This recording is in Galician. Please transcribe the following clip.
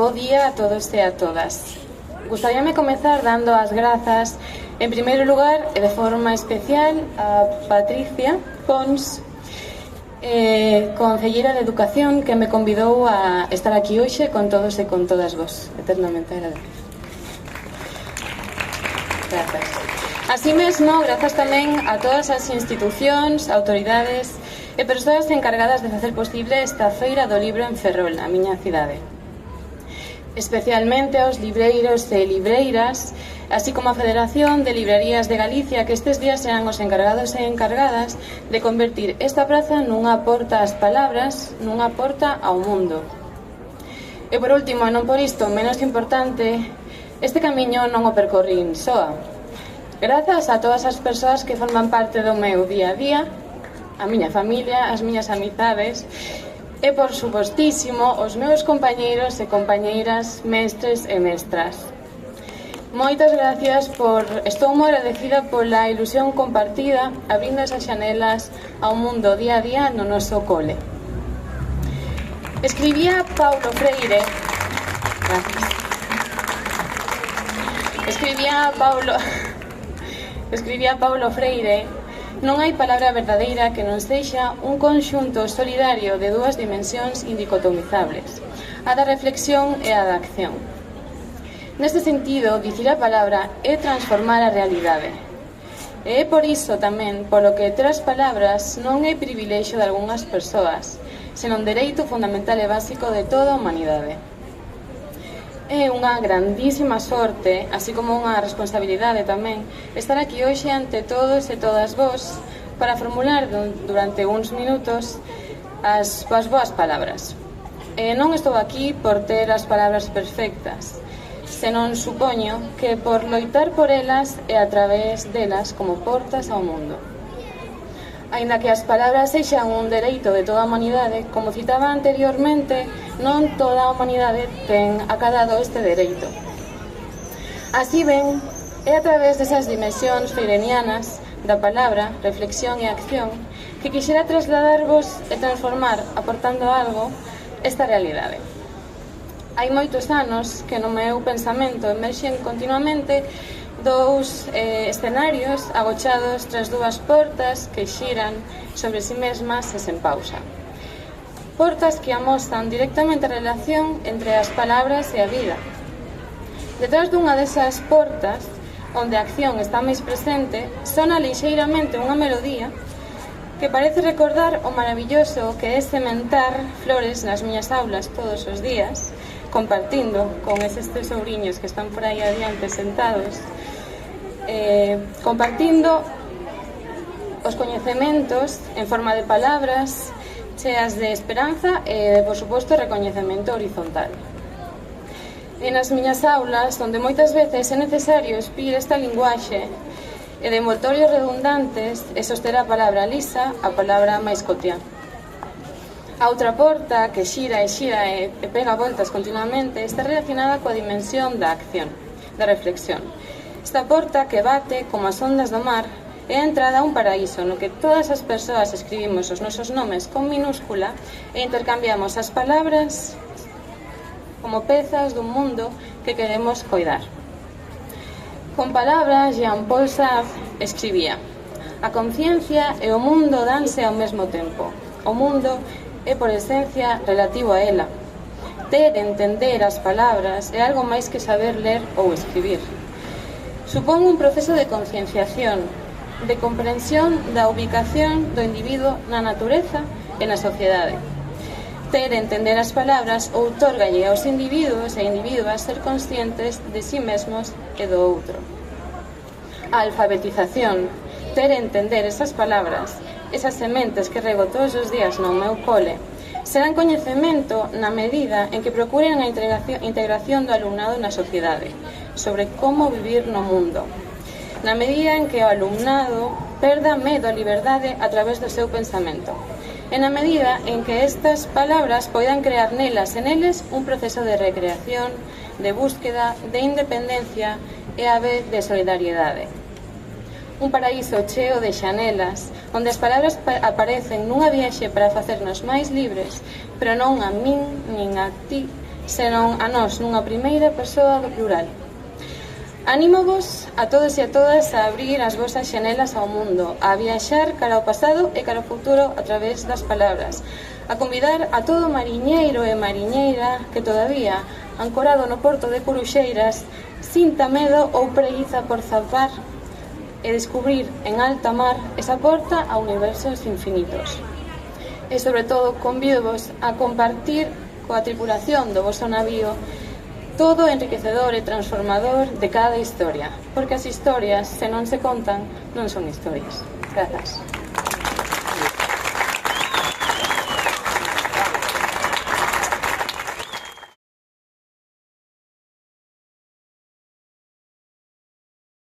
bo día a todos e a todas. Gustaríame comezar dando as grazas, en primeiro lugar, e de forma especial, a Patricia Pons, concelleira de Educación, que me convidou a estar aquí hoxe con todos e con todas vos. Eternamente agradecido. Grazas. Así mesmo, grazas tamén a todas as institucións, autoridades e persoas encargadas de facer posible esta feira do libro en Ferrol, a miña cidade. Especialmente aos libreiros e libreiras, así como a Federación de Librarías de Galicia, que estes días serán os encargados e encargadas de convertir esta praza nunha porta ás palabras, nunha porta ao mundo. E por último, e non por isto menos importante, este camiño non o percorrín soa. Grazas a todas as persoas que forman parte do meu día a día, a miña familia, as miñas amizades, e, por supostísimo, os meus compañeiros e compañeiras, mestres e mestras. Moitas gracias estou moi agradecida pola ilusión compartida abrindo esas xanelas ao mundo día a día no noso cole. Escribía Paulo Freire. Gracias. Escribía Paulo Freire: non hai palabra verdadeira que non sexa un conxunto solidario de dúas dimensións indicotomizables, a da reflexión e a da acción. Neste sentido, dicir a palabra é transformar a realidade. E é por iso tamén polo que ter as palabras non é privilexio de algunhas persoas, senón dereito fundamental e básico de toda a humanidade. É unha grandísima sorte, así como unha responsabilidade tamén, estar aquí hoxe ante todos e todas vos para formular durante uns minutos as boas palabras. Non estou aquí por ter as palabras perfectas, senón supoño que por loitar por elas e a través delas como portas ao mundo. Aínda que as palabras sexan un dereito de toda a humanidade, como citaba anteriormente, non toda a humanidade ten acadado este dereito. Así ben, é a través desas dimensións feirenianas da palabra, reflexión e acción que quixera trasladarvos e transformar, aportando algo, esta realidade. Hai moitos anos que no meu pensamento emerxen continuamente dous escenarios agochados tras dúas portas que xiran sobre si mesmas e sen pausa. Portas que amosan directamente a relación entre as palabras e a vida. Detrás dunha desas portas, onde a acción está máis presente, sona lixeiramente unha melodía que parece recordar o maravilloso que é sementar flores nas miñas aulas todos os días, compartindo con eses tesouriños que están por aí adiante sentados, compartindo os coñecementos en forma de palabras cheas de esperanza e, por suposto, recoñecemento horizontal. E nas miñas aulas, onde moitas veces é necesario espir esta linguaxe e de envoltorios redundantes e soster a palabra lisa, a palabra máis cotiá. A outra porta que xira e pega voltas continuamente está relacionada coa dimensión da acción, da reflexión. Esta porta que bate como as ondas do mar é a entrada a un paraíso no que todas as persoas escribimos os nosos nomes con minúscula e intercambiamos as palabras como pezas dun mundo que queremos coidar. Con palabras, Jean-Paul Sartre escribía: a conciencia e o mundo danse ao mesmo tempo. O mundo é por esencia relativo a ela. Ter e entender as palabras é algo máis que saber ler ou escribir. Supón un proceso de concienciación, de comprensión da ubicación do individuo na natureza e na sociedade. Ter e entender as palabras outorgalle aos individuos e individuas ser conscientes de si mesmos e do outro. A alfabetización, ter e entender esas palabras, esas sementes que rego todos os días no meu cole, serán coñecemento na medida en que procuren a integración do alumnado na sociedade, sobre como vivir no mundo. Na medida en que o alumnado perda medo a liberdade a través do seu pensamento. E na medida en que estas palabras poidan crear nelas e neles un proceso de recreación, de búsqueda, de independencia e a vez de solidariedade. Un paraíso cheo de xanelas, onde as palabras aparecen nunha viaxe para facernos máis libres, pero non a min, nin a ti, senón a nós nunha primeira persoa do plural. Anímovos a todos e a todas a abrir as vosas xanelas ao mundo, a viaxar cara ao pasado e cara ao futuro a través das palabras, a convidar a todo mariñeiro e mariñeira que todavía, ancorado no porto de Coruxeiras, sinta medo ou preguiza por zarpar e descubrir en alta mar esa porta a universos infinitos. E sobre todo, convídovos a compartir coa tripulación do voso navío todo enriquecedor e transformador de cada historia, porque as historias, se non se contan, non son historias. Grazas.